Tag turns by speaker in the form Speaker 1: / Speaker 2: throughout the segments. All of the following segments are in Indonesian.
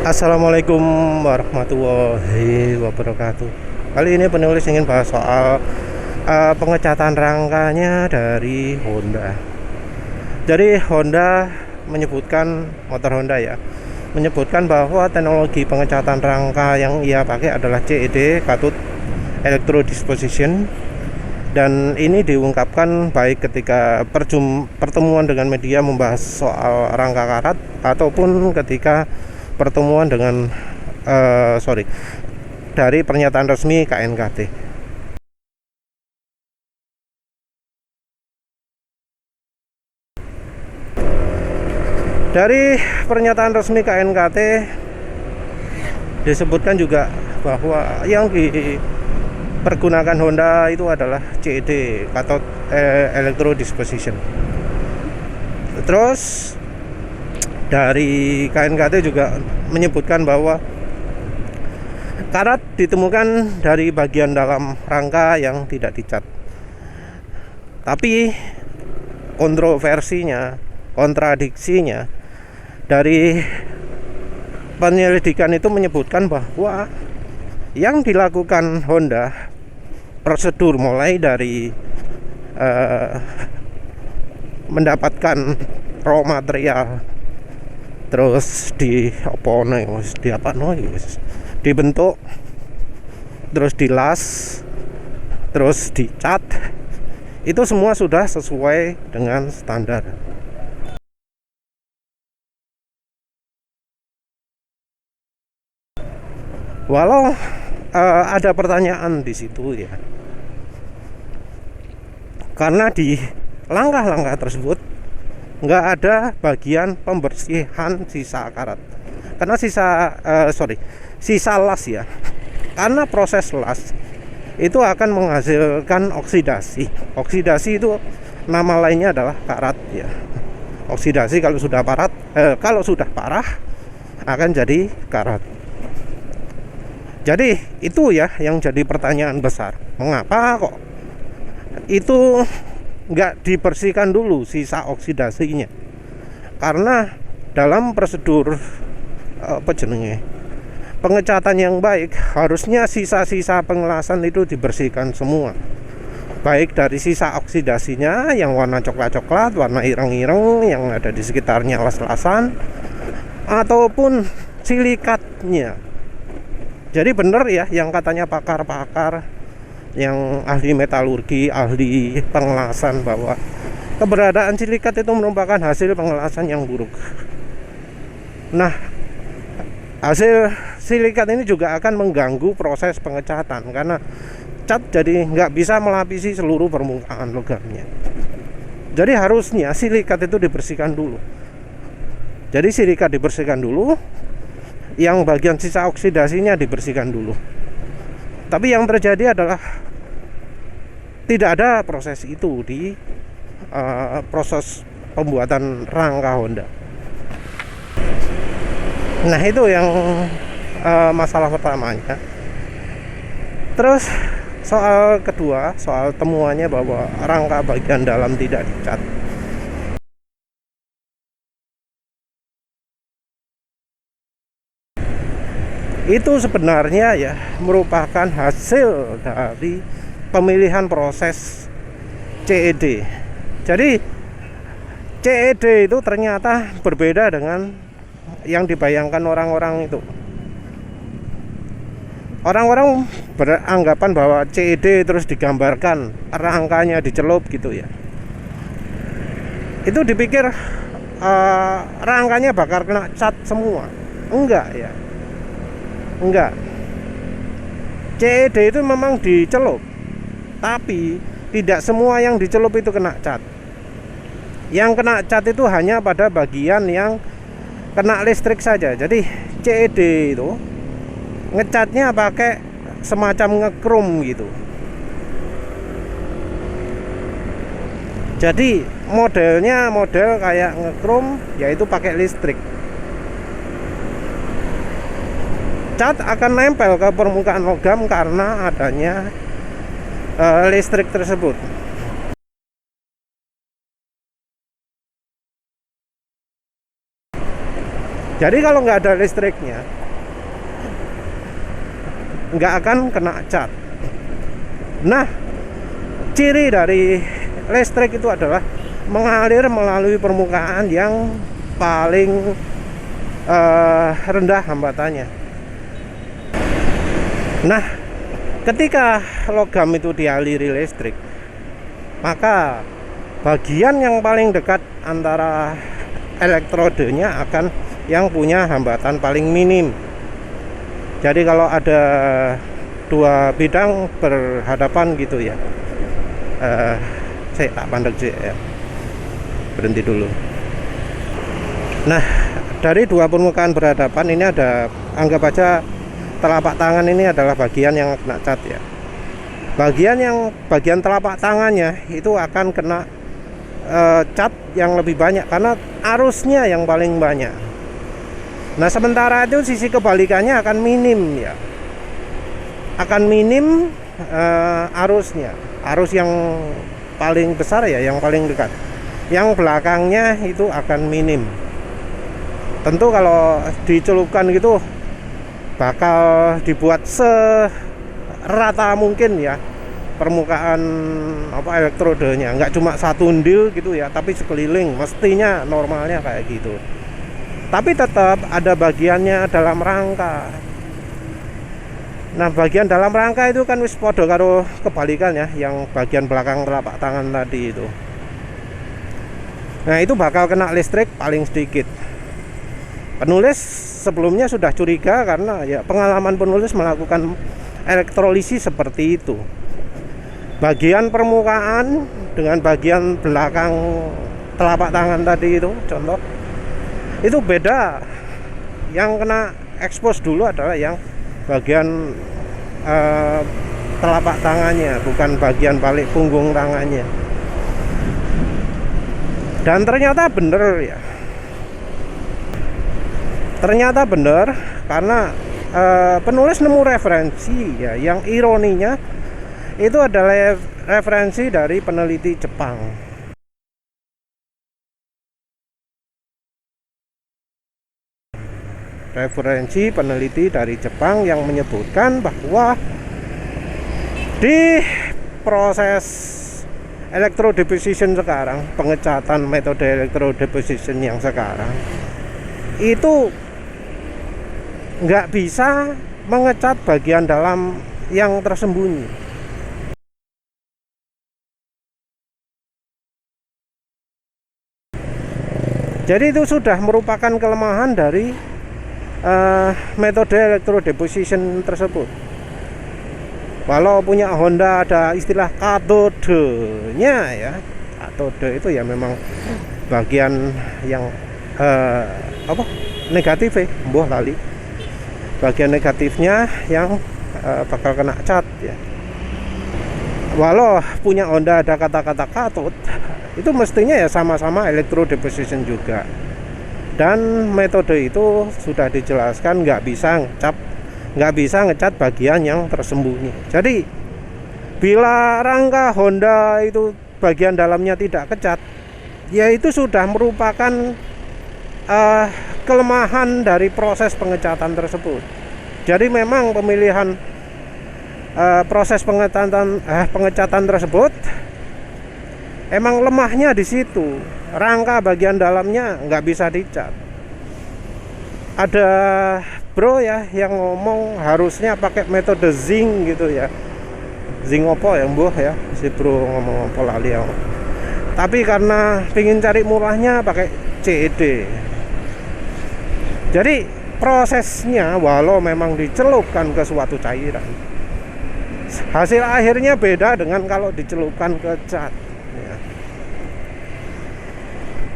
Speaker 1: Assalamualaikum warahmatullahi wabarakatuh. Kali ini penulis ingin bahas soal pengecatan rangkanya dari Honda. Jadi Honda menyebutkan, motor Honda ya, menyebutkan bahwa teknologi pengecatan rangka yang ia pakai adalah CED, Cathode Electrode Disposition. Dan ini diungkapkan baik ketika pertemuan dengan media membahas soal rangka karat ataupun ketika pertemuan dengan dari pernyataan resmi KNKT. Dari pernyataan resmi KNKT disebutkan juga bahwa yang dipergunakan Honda itu adalah CED, Cathode Electrode Disposition. Terus dari KNKT juga menyebutkan bahwa karat ditemukan dari bagian dalam rangka yang tidak dicat. Tapi kontradiksinya dari penyelidikan itu menyebutkan bahwa yang dilakukan Honda, prosedur mulai dari mendapatkan raw material, terus dibentuk, terus dilas, terus dicat, itu semua sudah sesuai dengan standar. Walau ada pertanyaan di situ ya, karena di langkah-langkah tersebut nggak ada bagian pembersihan sisa karat, karena sisa las ya, karena proses las itu akan menghasilkan oksidasi. Oksidasi itu nama lainnya adalah karat ya. Oksidasi kalau sudah parah akan jadi karat. Jadi itu ya yang jadi pertanyaan besar, mengapa kok itu nggak dibersihkan dulu sisa oksidasinya? Karena dalam prosedur pengecatan yang baik, harusnya sisa-sisa pengelasan itu dibersihkan semua, baik dari sisa oksidasinya yang warna coklat-coklat, warna ireng-ireng yang ada di sekitarnya las-lasan, ataupun silikatnya. Jadi benar ya yang katanya pakar-pakar yang ahli metalurgi, ahli pengelasan, bahwa keberadaan silikat itu merupakan hasil pengelasan yang buruk. Nah, hasil silikat ini juga akan mengganggu proses pengecatan, karena cat jadi nggak bisa melapisi seluruh permukaan logamnya. Jadi harusnya silikat itu dibersihkan dulu. Jadi silikat dibersihkan dulu, yang bagian sisa oksidasinya dibersihkan dulu. Tapi yang terjadi adalah tidak ada proses itu di proses pembuatan rangka Honda. Nah itu yang masalah pertamanya. Terus soal kedua, soal temuannya bahwa rangka bagian dalam tidak dicat. Itu sebenarnya ya merupakan hasil dari pemilihan proses CED. Jadi CED itu ternyata berbeda dengan yang dibayangkan orang-orang itu. Orang-orang beranggapan bahwa CED terus digambarkan rangkanya dicelup gitu ya. Itu dipikir rangkanya bakal kena cat semua. Enggak ya. Enggak. CED itu memang dicelup, tapi tidak semua yang dicelup itu kena cat. Yang kena cat itu hanya pada bagian yang kena listrik saja. Jadi CED itu ngecatnya pakai semacam ngekrom gitu. Jadi modelnya model kayak ngekrom, yaitu pakai listrik. Cat akan nempel ke permukaan logam karena adanya listrik tersebut. Jadi kalau nggak ada listriknya, nggak akan kena cat. Nah, ciri dari listrik itu adalah mengalir melalui permukaan yang paling rendah hambatannya. Nah, ketika logam itu dialiri listrik, maka bagian yang paling dekat antara elektrodenya akan yang punya hambatan paling minim. Jadi kalau ada dua bidang berhadapan gitu ya, saya tak pandang sih ya, berhenti dulu. Nah, dari dua permukaan berhadapan ini ada, anggap aja telapak tangan ini adalah bagian yang kena cat ya. Bagian telapak tangannya itu akan kena cat yang lebih banyak karena arusnya yang paling banyak. Nah, sementara itu sisi kebalikannya akan minim ya. Akan minim arusnya. Arus yang paling besar ya, yang paling dekat. Yang belakangnya itu akan minim. Tentu kalau dicelupkan gitu bakal dibuat serata mungkin ya permukaan elektrodenya, nggak cuma satu ndil gitu ya, tapi sekeliling mestinya normalnya kayak gitu. Tapi tetap ada bagiannya dalam rangka. Nah, bagian dalam rangka itu kan wis podo karo kebalikannya, yang bagian belakang telapak tangan tadi itu. Nah, itu bakal kena listrik paling sedikit. Penulis sebelumnya sudah curiga karena ya pengalaman penulis melakukan elektrolisis seperti itu. Bagian permukaan dengan bagian belakang telapak tangan tadi itu contoh, itu beda. Yang kena expose dulu adalah yang bagian telapak tangannya, bukan bagian balik punggung tangannya. Dan ternyata bener ya. Ternyata bener karena penulis nemu referensi ya, yang ironinya itu adalah referensi dari peneliti Jepang. Referensi peneliti dari Jepang yang menyebutkan bahwa di proses electrodeposition sekarang, pengecatan metode electrodeposition yang sekarang itu nggak bisa mengecat bagian dalam yang tersembunyi. Jadi itu sudah merupakan kelemahan dari metode electrodeposition tersebut. Walau punya Honda ada istilah katodenya ya, katode itu ya memang bagian yang negatif ya, lali. Bagian negatifnya yang bakal kena cat ya. Walau punya Honda ada kata-kata katod, itu mestinya ya sama-sama electrodeposition juga. Dan metode itu sudah dijelaskan nggak bisa ngecat bagian yang tersembunyi. Jadi bila rangka Honda itu bagian dalamnya tidak kecat, ya itu sudah merupakan kelemahan dari proses pengecatan tersebut. Jadi memang pemilihan proses pengecatan tersebut emang lemahnya di situ. Rangka bagian dalamnya nggak bisa dicat. Ada bro ya yang ngomong harusnya pakai metode zinc gitu ya. Zinc opo ya mbuh ya, si bro ngomong opo lali ya. Tapi karena pingin cari murahnya pakai CED. Jadi prosesnya walau memang dicelupkan ke suatu cairan, hasil akhirnya beda dengan kalau dicelupkan ke cat ya.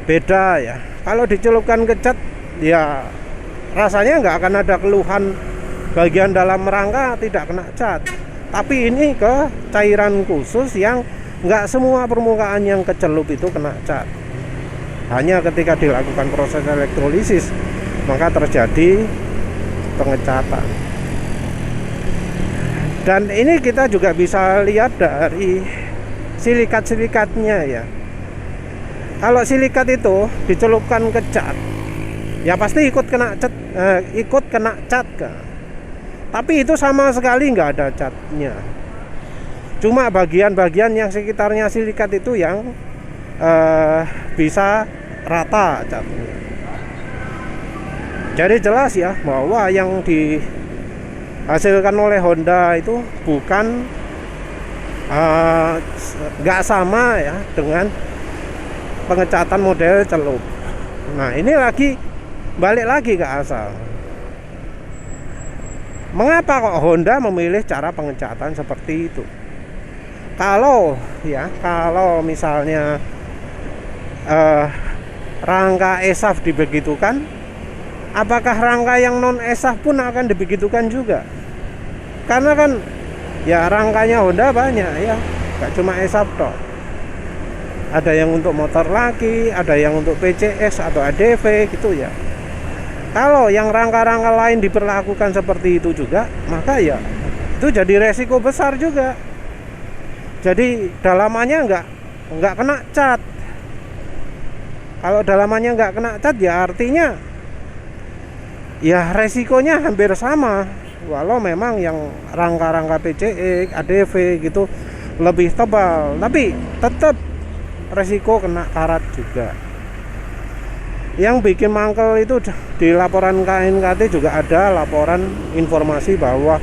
Speaker 1: Beda ya. Kalau dicelupkan ke cat ya rasanya nggak akan ada keluhan bagian dalam rangka tidak kena cat. Tapi ini ke cairan khusus yang nggak semua permukaan yang kecelup itu kena cat. Hanya ketika dilakukan proses elektrolisis maka terjadi pengecatan. Dan ini kita juga bisa lihat dari silikat-silikatnya ya. Kalau silikat itu dicelupkan ke cat, ya pasti ikut kena cat kan. Tapi itu sama sekali nggak ada catnya. Cuma bagian-bagian yang sekitarnya silikat itu yang bisa rata catnya. Jadi jelas ya bahwa yang dihasilkan oleh Honda itu bukan nggak sama ya dengan pengecatan model celup. Nah ini balik lagi ke asal. Mengapa kok Honda memilih cara pengecatan seperti itu? Kalau misalnya rangka ESAF dibegitukan, apakah rangka yang non ESAF pun akan dibegitukan juga? Karena kan ya rangkanya Honda banyak ya, gak cuma ESAF toh. Ada yang untuk motor laki, ada yang untuk PCX atau ADV gitu ya. Kalau yang rangka-rangka lain diperlakukan seperti itu juga, maka ya itu jadi resiko besar juga. Jadi dalamannya nggak kena cat. Kalau dalamannya nggak kena cat ya artinya ya resikonya hampir sama. Walau memang yang rangka-rangka PCX, ADV gitu lebih tebal, tapi tetap resiko kena karat juga. Yang bikin mangkel itu di laporan KNKT juga ada laporan informasi bahwa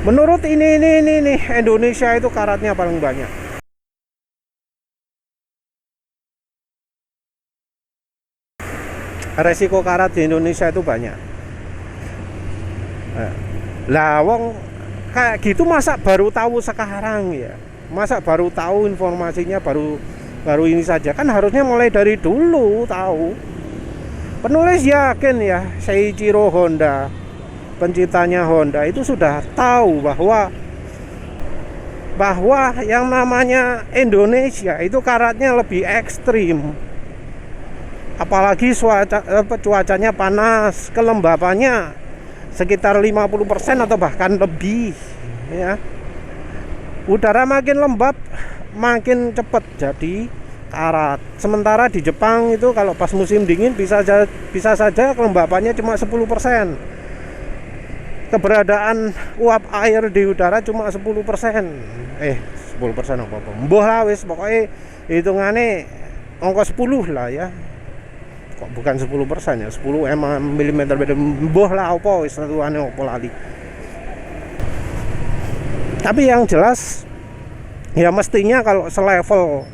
Speaker 1: menurut ini Indonesia itu karatnya paling banyak. Resiko karat di Indonesia itu banyak. Lah wong kayak gitu masa baru tahu sekarang ya? Masa baru tahu informasinya baru ini saja? Kan harusnya mulai dari dulu tahu. Penulis yakin ya, Seiichiro Honda, penciptanya Honda itu sudah tahu bahwa yang namanya Indonesia itu karatnya lebih ekstrim. Apalagi cuacanya panas, kelembapannya sekitar 50% atau bahkan lebih ya. Udara makin lembab makin cepat jadi karat. Sementara di Jepang itu kalau pas musim dingin bisa saja kelembapannya cuma 10%. Keberadaan uap air di udara cuma 10%. 10% apa-apa. Mbuh lah wis pokoknya hitungannya angka 10 lah ya. Kok bukan 10% ya, 10 mm beda. Mbuh lah apa wis satuane apa lali. Tapi yang jelas ya mestinya kalau selevel,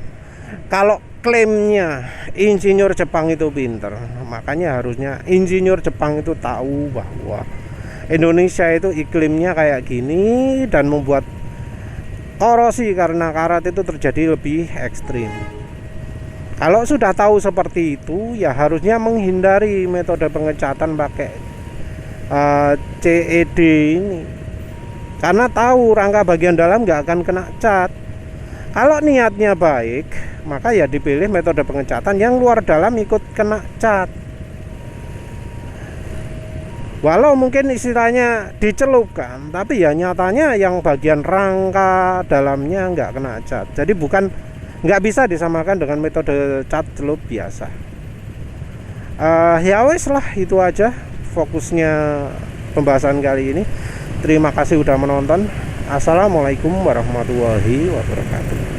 Speaker 1: kalau klaimnya insinyur Jepang itu pinter, makanya harusnya insinyur Jepang itu tahu bahwa Indonesia itu iklimnya kayak gini dan membuat korosi karena karat itu terjadi lebih ekstrim. Kalau sudah tahu seperti itu ya harusnya menghindari metode pengecatan pakai CED ini, karena tahu rangka bagian dalam nggak akan kena cat. Kalau niatnya baik, maka ya dipilih metode pengecatan yang luar dalam ikut kena cat. Walau mungkin istilahnya dicelupkan, tapi ya nyatanya yang bagian rangka dalamnya nggak kena cat. Jadi nggak bisa disamakan dengan metode cat celup biasa. Ya wes lah, itu aja fokusnya pembahasan kali ini. Terima kasih udah menonton. Assalamualaikum warahmatullahi wabarakatuh.